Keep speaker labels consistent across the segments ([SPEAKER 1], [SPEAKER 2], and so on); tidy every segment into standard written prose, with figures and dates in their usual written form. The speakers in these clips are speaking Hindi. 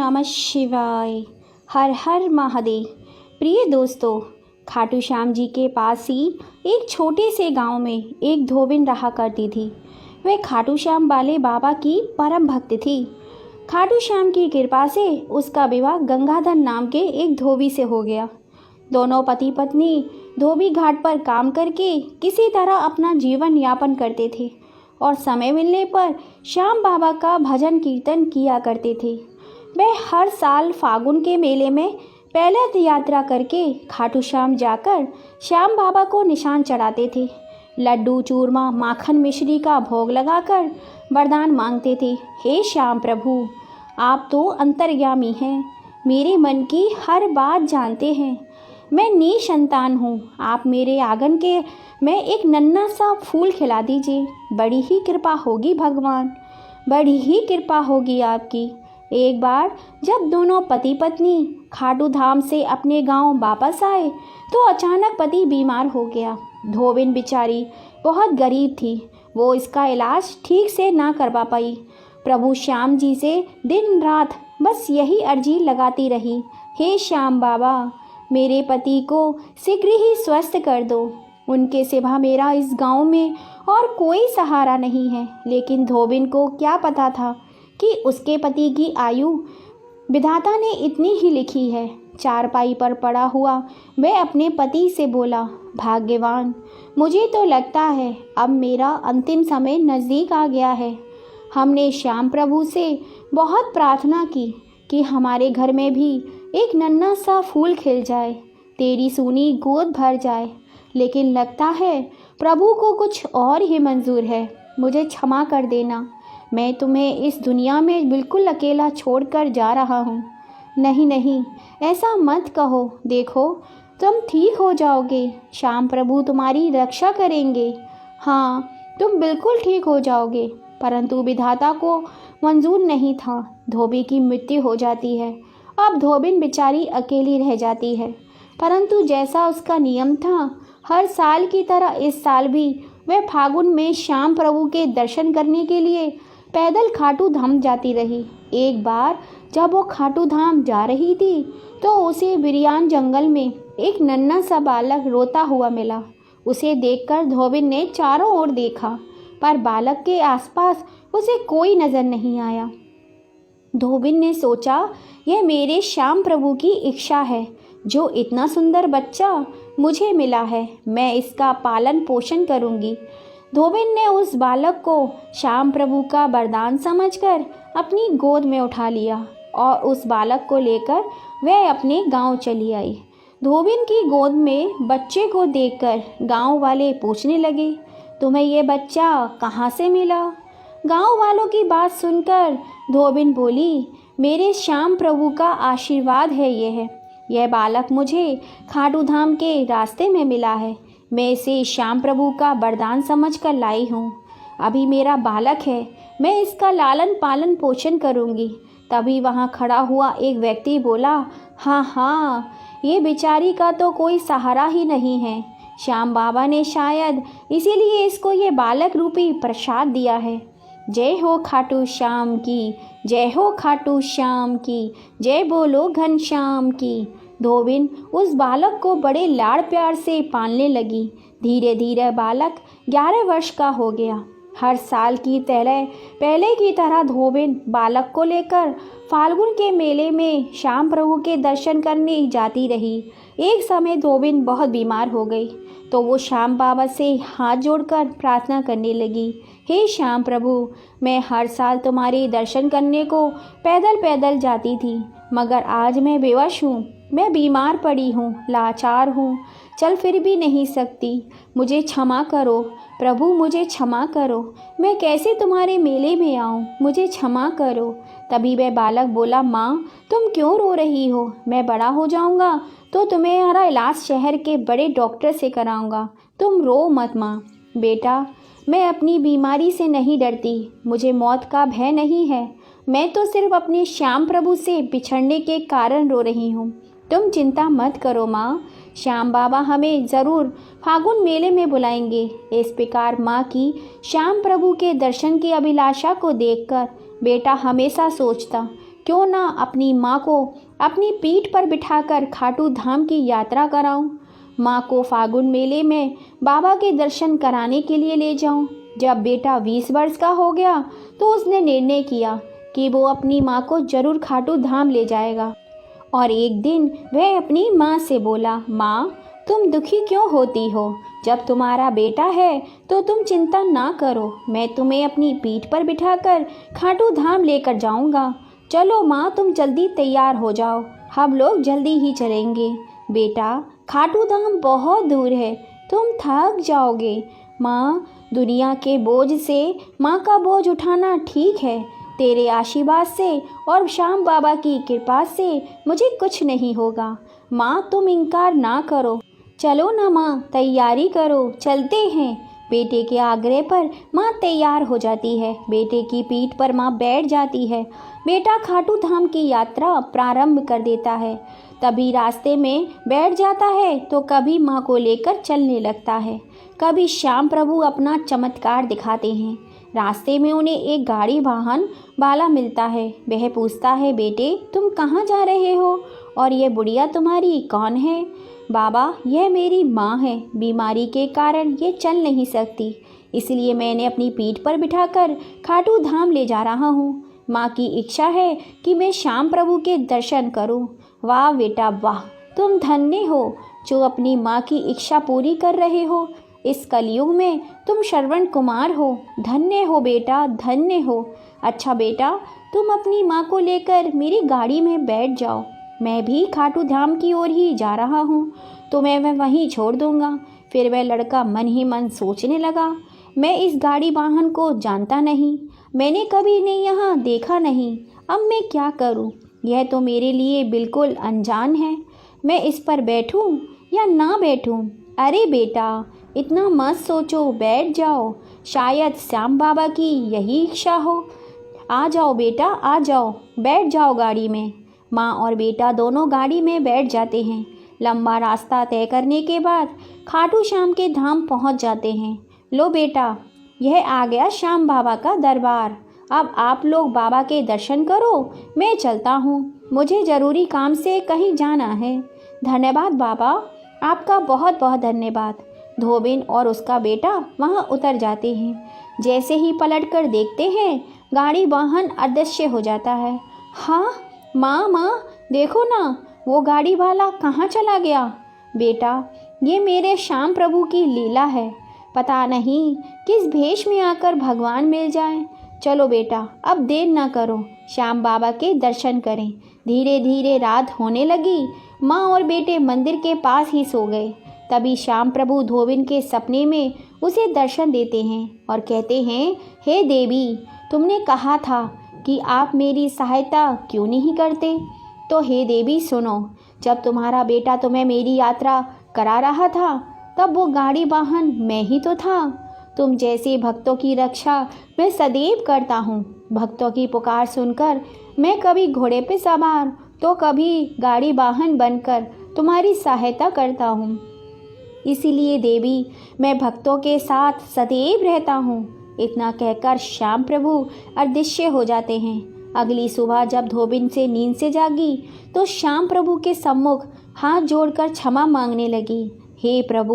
[SPEAKER 1] नमः शिवाय। हर हर महादेव। प्रिय दोस्तों, खाटू श्याम जी के पास ही एक छोटे से गांव में एक धोबिन रहा करती थी। वह खाटू श्याम वाले बाबा की परम भक्त थी। खाटू श्याम की कृपा से उसका विवाह गंगाधर नाम के एक धोबी से हो गया। दोनों पति पत्नी धोबी घाट पर काम करके किसी तरह अपना जीवन यापन करते थे और समय मिलने पर श्याम बाबा का भजन कीर्तन किया करते थे। वह हर साल फागुन के मेले में पैदल यात्रा करके खाटू श्याम जाकर श्याम बाबा को निशान चढ़ाते थे। लड्डू चूरमा माखन मिश्री का भोग लगाकर वरदान मांगते थे। हे श्याम प्रभु, आप तो अंतर्यामी हैं, मेरे मन की हर बात जानते हैं। मैं निसंतान हूँ, आप मेरे आंगन के में एक नन्हा सा फूल खिला दीजिए। बड़ी ही कृपा होगी भगवान, बड़ी ही कृपा होगी आपकी। एक बार जब दोनों पति पत्नी खाटू धाम से अपने गांव वापस आए तो अचानक पति बीमार हो गया। धोबिन बेचारी बहुत गरीब थी, वो इसका इलाज ठीक से ना करवा पाई। प्रभु श्याम जी से दिन रात बस यही अर्जी लगाती रही, हे श्याम बाबा, मेरे पति को शीघ्र ही स्वस्थ कर दो। उनके सिवा मेरा इस गांव में और कोई सहारा नहीं है। लेकिन धोबिन को क्या पता था कि उसके पति की आयु विधाता ने इतनी ही लिखी है। चारपाई पर पड़ा हुआ वह अपने पति से बोला, भाग्यवान, मुझे तो लगता है अब मेरा अंतिम समय नज़दीक आ गया है। हमने श्याम प्रभु से बहुत प्रार्थना की कि हमारे घर में भी एक नन्हा सा फूल खिल जाए, तेरी सूनी गोद भर जाए, लेकिन लगता है प्रभु को कुछ और ही मंजूर है। मुझे क्षमा कर देना, मैं तुम्हें इस दुनिया में बिल्कुल अकेला छोड़कर जा रहा हूँ। नहीं नहीं, ऐसा मत कहो, देखो तुम ठीक हो जाओगे, श्याम प्रभु तुम्हारी रक्षा करेंगे। हाँ, तुम बिल्कुल ठीक हो जाओगे। परंतु विधाता को मंजूर नहीं था, धोबी की मृत्यु हो जाती है। अब धोबिन बेचारी अकेली रह जाती है। परंतु जैसा उसका नियम था, हर साल की तरह इस साल भी वह फागुन में श्याम प्रभु के दर्शन करने के लिए पैदल खाटू धाम जाती रही। एक बार जब वो खाटू धाम जा रही थी तो उसे बिरियान जंगल में एक नन्हा सा बालक रोता हुआ मिला। उसे देखकर धोबिन ने चारों ओर देखा, पर बालक के आसपास उसे कोई नजर नहीं आया। धोबिन ने सोचा, यह मेरे श्याम प्रभु की इच्छा है, जो इतना सुंदर बच्चा मुझे मिला है, मैं इसका पालन पोषण करूंगी। धोबिन ने उस बालक को श्याम प्रभु का वरदान समझकर अपनी गोद में उठा लिया और उस बालक को लेकर वह अपने गांव चली आई। धोबिन की गोद में बच्चे को देखकर गांव वाले पूछने लगे, तुम्हें ये बच्चा कहाँ से मिला? गांव वालों की बात सुनकर धोबिन बोली, मेरे श्याम प्रभु का आशीर्वाद है यह बालक मुझे खाटू धाम के रास्ते में मिला है। मैं इसे श्याम प्रभु का वरदान समझकर लाई हूँ। अभी मेरा बालक है, मैं इसका लालन पालन पोषण करूँगी। तभी वहाँ खड़ा हुआ एक व्यक्ति बोला, हाँ, ये बेचारी का तो कोई सहारा ही नहीं है। श्याम बाबा ने शायद इसीलिए इसको ये बालक रूपी प्रसाद दिया है। जय हो खाटू श्याम की, जय हो खाटू श्याम की, जय बोलो घनश्याम की। धोबिन उस बालक को बड़े लाड़ प्यार से पालने लगी। धीरे धीरे बालक 11 वर्ष का हो गया। हर साल की तरह पहले की तरह धोबिन बालक को लेकर फाल्गुन के मेले में श्याम प्रभु के दर्शन करने जाती रही। एक समय धोबिन बहुत बीमार हो गई तो वो श्याम बाबा से हाथ जोड़कर प्रार्थना करने लगी, हे श्याम प्रभु, मैं हर साल तुम्हारे दर्शन करने को पैदल पैदल जाती थी, मगर आज मैं बेवश हूँ, मैं बीमार पड़ी हूँ, लाचार हूँ, चल फिर भी नहीं सकती। मुझे क्षमा करो प्रभु, मुझे क्षमा करो, मैं कैसे तुम्हारे मेले में आऊँ, मुझे क्षमा करो। तभी वह बालक बोला, माँ, तुम क्यों रो रही हो? मैं बड़ा हो जाऊँगा तो तुम्हारा इलाज शहर के बड़े डॉक्टर से कराऊँगा, तुम रो मत माँ। बेटा, मैं अपनी बीमारी से नहीं डरती, मुझे मौत का भय नहीं है, मैं तो सिर्फ अपने श्याम प्रभु से बिछड़ने के कारण रो रही हूँ। तुम चिंता मत करो माँ, श्याम बाबा हमें ज़रूर फागुन मेले में बुलाएंगे। इस प्रकार माँ की श्याम प्रभु के दर्शन की अभिलाषा को देखकर बेटा हमेशा सोचता, क्यों ना अपनी माँ को अपनी पीठ पर बिठाकर खाटू धाम की यात्रा कराऊं। माँ को फागुन मेले में बाबा के दर्शन कराने के लिए ले जाऊं। जब बेटा 20 वर्ष का हो गया तो उसने निर्णय किया कि वो अपनी माँ को जरूर खाटू धाम ले जाएगा। और एक दिन वह अपनी माँ से बोला, माँ तुम दुखी क्यों होती हो? जब तुम्हारा बेटा है तो तुम चिंता ना करो, मैं तुम्हें अपनी पीठ पर बिठाकर खाटू धाम लेकर जाऊंगा। चलो माँ, तुम जल्दी तैयार हो जाओ, हम लोग जल्दी ही चलेंगे। बेटा, खाटू धाम बहुत दूर है, तुम थक जाओगे। माँ, दुनिया के बोझ से माँ का बोझ उठाना ठीक है। तेरे आशीर्वाद से और श्याम बाबा की कृपा से मुझे कुछ नहीं होगा। माँ, तुम इनकार ना करो। चलो ना माँ, तैयारी करो, चलते हैं। बेटे के आग्रह पर माँ तैयार हो जाती है। बेटे की पीठ पर माँ बैठ जाती है। बेटा खाटू धाम की यात्रा प्रारंभ कर देता है। तभी रास्ते में बैठ जाता है तो कभी माँ को लेकर चलने लगता है। कभी श्याम प्रभु अपना चमत्कार दिखाते हैं। रास्ते में उन्हें एक गाड़ी वाहन वाला मिलता है। वह पूछता है, बेटे तुम कहाँ जा रहे हो और ये बुढ़िया तुम्हारी कौन है? बाबा, यह मेरी माँ है, बीमारी के कारण ये चल नहीं सकती, इसलिए मैंने अपनी पीठ पर बिठाकर खाटू धाम ले जा रहा हूँ। माँ की इच्छा है कि मैं श्याम प्रभु के दर्शन करूँ। वाह बेटा वाह, तुम धन्य हो जो अपनी माँ की इच्छा पूरी कर रहे हो। इस कलयुग में तुम श्रवण कुमार हो। धन्य हो बेटा, धन्य हो। अच्छा बेटा, तुम अपनी माँ को लेकर मेरी गाड़ी में बैठ जाओ। मैं भी खाटू धाम की ओर ही जा रहा हूँ, तो मैं वहीं छोड़ दूँगा। फिर वह लड़का मन ही मन सोचने लगा, मैं इस गाड़ी वाहन को जानता नहीं, मैंने कभी नहीं यहाँ देखा नहीं, अब मैं क्या करूँ? यह तो मेरे लिए बिल्कुल अनजान है। मैं इस पर बैठूँ या ना बैठूँ? अरे बेटा, इतना मत सोचो, बैठ जाओ, शायद श्याम बाबा की यही इच्छा हो। आ जाओ बेटा, आ जाओ, बैठ जाओ गाड़ी में। माँ और बेटा दोनों गाड़ी में बैठ जाते हैं। लंबा रास्ता तय करने के बाद खाटू श्याम के धाम पहुँच जाते हैं। लो बेटा, यह आ गया श्याम बाबा का दरबार। अब आप लोग बाबा के दर्शन करो, मैं चलता हूँ, मुझे ज़रूरी काम से कहीं जाना है। धन्यवाद बाबा, आपका बहुत बहुत धन्यवाद। धोबिन और उसका बेटा वहाँ उतर जाते हैं। जैसे ही पलट कर देखते हैं, गाड़ी वाहन अदृश्य हो जाता है। हाँ माँ, देखो ना, वो गाड़ी वाला कहाँ चला गया? बेटा, ये मेरे श्याम प्रभु की लीला है, पता नहीं किस भेष में आकर भगवान मिल जाए। चलो बेटा, अब देर ना करो, श्याम बाबा के दर्शन करें। धीरे धीरे रात होने लगी। माँ और बेटे मंदिर के पास ही सो गए। तभी श्याम प्रभु धोबिन के सपने में उसे दर्शन देते हैं और कहते हैं, हे देवी, तुमने कहा था कि आप मेरी सहायता क्यों नहीं करते? तो हे देवी सुनो, जब तुम्हारा बेटा तुम्हें मेरी यात्रा करा रहा था तब वो गाड़ी वाहन मैं ही तो था। तुम जैसे भक्तों की रक्षा मैं सदैव करता हूँ। भक्तों की पुकार सुनकर मैं कभी घोड़े पे सवार तो कभी गाड़ी वाहन बनकर तुम्हारी सहायता करता हूँ। इसीलिए देवी, मैं भक्तों के साथ सदैव रहता हूँ। इतना कहकर श्याम प्रभु अदृश्य हो जाते हैं। अगली सुबह जब धोबिन से नींद से जागी तो श्याम प्रभु के सम्मुख हाथ जोड़कर क्षमा मांगने लगी। हे प्रभु,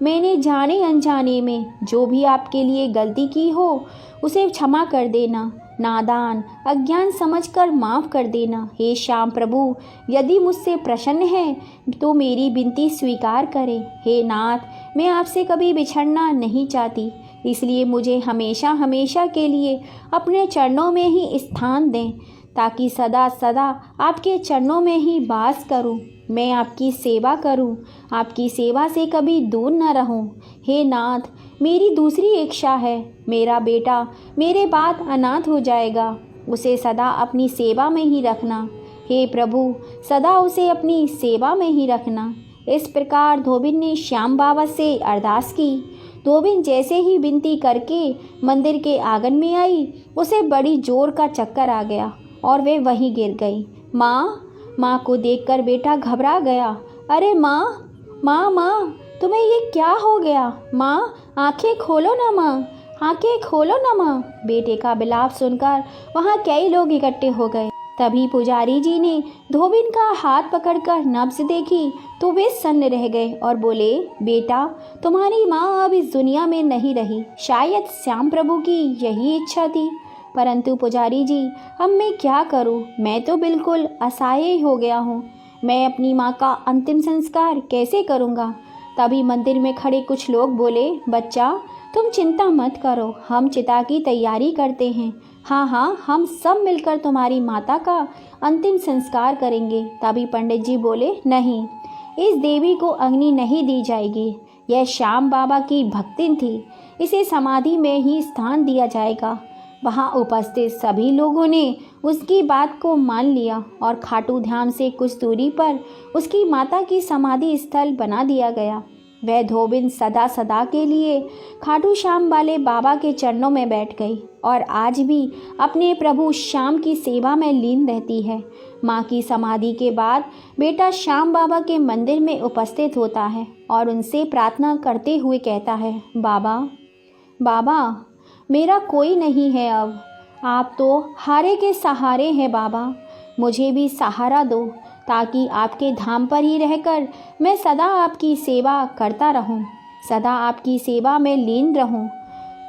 [SPEAKER 1] मैंने जाने अनजाने में जो भी आपके लिए गलती की हो उसे क्षमा कर देना, नादान अज्ञान समझकर माफ़ कर देना। हे श्याम प्रभु, यदि मुझसे प्रसन्न है तो मेरी विनती स्वीकार करें। हे नाथ, मैं आपसे कभी बिछड़ना नहीं चाहती, इसलिए मुझे हमेशा हमेशा के लिए अपने चरणों में ही स्थान दें, ताकि सदा सदा आपके चरणों में ही वास करूं। मैं आपकी सेवा करूं, आपकी सेवा से कभी दूर न रहूं। हे नाथ, मेरी दूसरी इच्छा है, मेरा बेटा मेरे बाद अनाथ हो जाएगा, उसे सदा अपनी सेवा में ही रखना। हे प्रभु, सदा उसे अपनी सेवा में ही रखना। इस प्रकार धोबिन ने श्याम बाबा से अरदास की। धोबिन जैसे ही विनती करके मंदिर के आंगन में आई, उसे बड़ी जोर का चक्कर आ गया और वे वहीं गिर गई। माँ को देखकर बेटा घबरा गया। अरे माँ, तुम्हें ये क्या हो गया? माँ, आंखें खोलो ना माँ, आंखें खोलो ना माँ। बेटे का विलाप सुनकर वहाँ कई लोग इकट्ठे हो गए। तभी पुजारी जी ने धोबिन का हाथ पकड़कर नब्ज देखी तो वे सन्न रह गए और बोले, बेटा, तुम्हारी माँ अब इस दुनिया में नहीं रही। शायद श्याम प्रभु की यही इच्छा थी। परंतु पुजारी जी, अब मैं क्या करूँ? मैं तो बिल्कुल असहाय हो गया हूँ। मैं अपनी माँ का अंतिम संस्कार कैसे करूँगा? तभी मंदिर में खड़े कुछ लोग बोले, बच्चा, तुम चिंता मत करो, हम चिता की तैयारी करते हैं। हाँ, हम सब मिलकर तुम्हारी माता का अंतिम संस्कार करेंगे। तभी पंडित जी बोले, नहीं, इस देवी को अग्नि नहीं दी जाएगी। यह श्याम बाबा की भक्तिन थी, इसे समाधि में ही स्थान दिया जाएगा। वहाँ उपस्थित सभी लोगों ने उसकी बात को मान लिया और खाटू धाम से कुछ दूरी पर उसकी माता की समाधि स्थल बना दिया गया। वह धोबिन सदा सदा के लिए खाटू श्याम वाले बाबा के चरणों में बैठ गई और आज भी अपने प्रभु श्याम की सेवा में लीन रहती है। माँ की समाधि के बाद बेटा श्याम बाबा के मंदिर में उपस्थित होता है और उनसे प्रार्थना करते हुए कहता है, बाबा, मेरा कोई नहीं है अब। आप तो हारे के सहारे हैं बाबा, मुझे भी सहारा दो ताकि आपके धाम पर ही रहकर मैं सदा आपकी सेवा करता रहूं, सदा आपकी सेवा में लीन रहूं।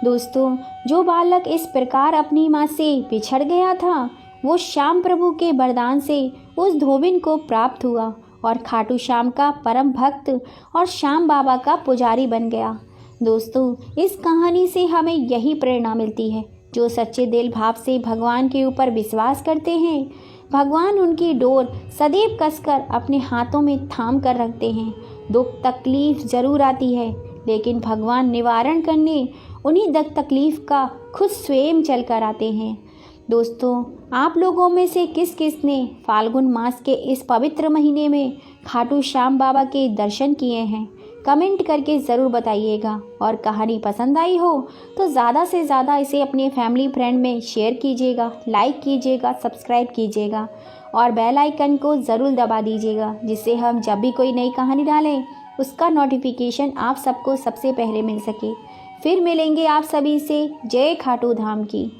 [SPEAKER 1] दोस्तों, जो बालक इस प्रकार अपनी माँ से बिछड़ गया था, वो श्याम प्रभु के वरदान से उस धोबिन को प्राप्त हुआ और खाटू श्याम का परम भक्त और श्याम बाबा का पुजारी बन गया। दोस्तों, इस कहानी से हमें यही प्रेरणा मिलती है, जो सच्चे दिल भाव से भगवान के ऊपर विश्वास करते हैं, भगवान उनकी डोर सदैव कसकर अपने हाथों में थाम कर रखते हैं। दुख तकलीफ जरूर आती है, लेकिन भगवान निवारण करने उन्हीं दुख तकलीफ का खुद स्वयं चल कर आते हैं। दोस्तों, आप लोगों में से किस किस ने फाल्गुन मास के इस पवित्र महीने में खाटू श्याम बाबा के दर्शन किए हैं? कमेंट करके ज़रूर बताइएगा। और कहानी पसंद आई हो तो ज़्यादा से ज़्यादा इसे अपने फैमिली फ्रेंड में शेयर कीजिएगा, लाइक कीजिएगा, सब्सक्राइब कीजिएगा और बेल आइकन को ज़रूर दबा दीजिएगा, जिससे हम जब भी कोई नई कहानी डालें उसका नोटिफिकेशन आप सबको सबसे पहले मिल सके। फिर मिलेंगे आप सभी से। जय खाटू धाम की।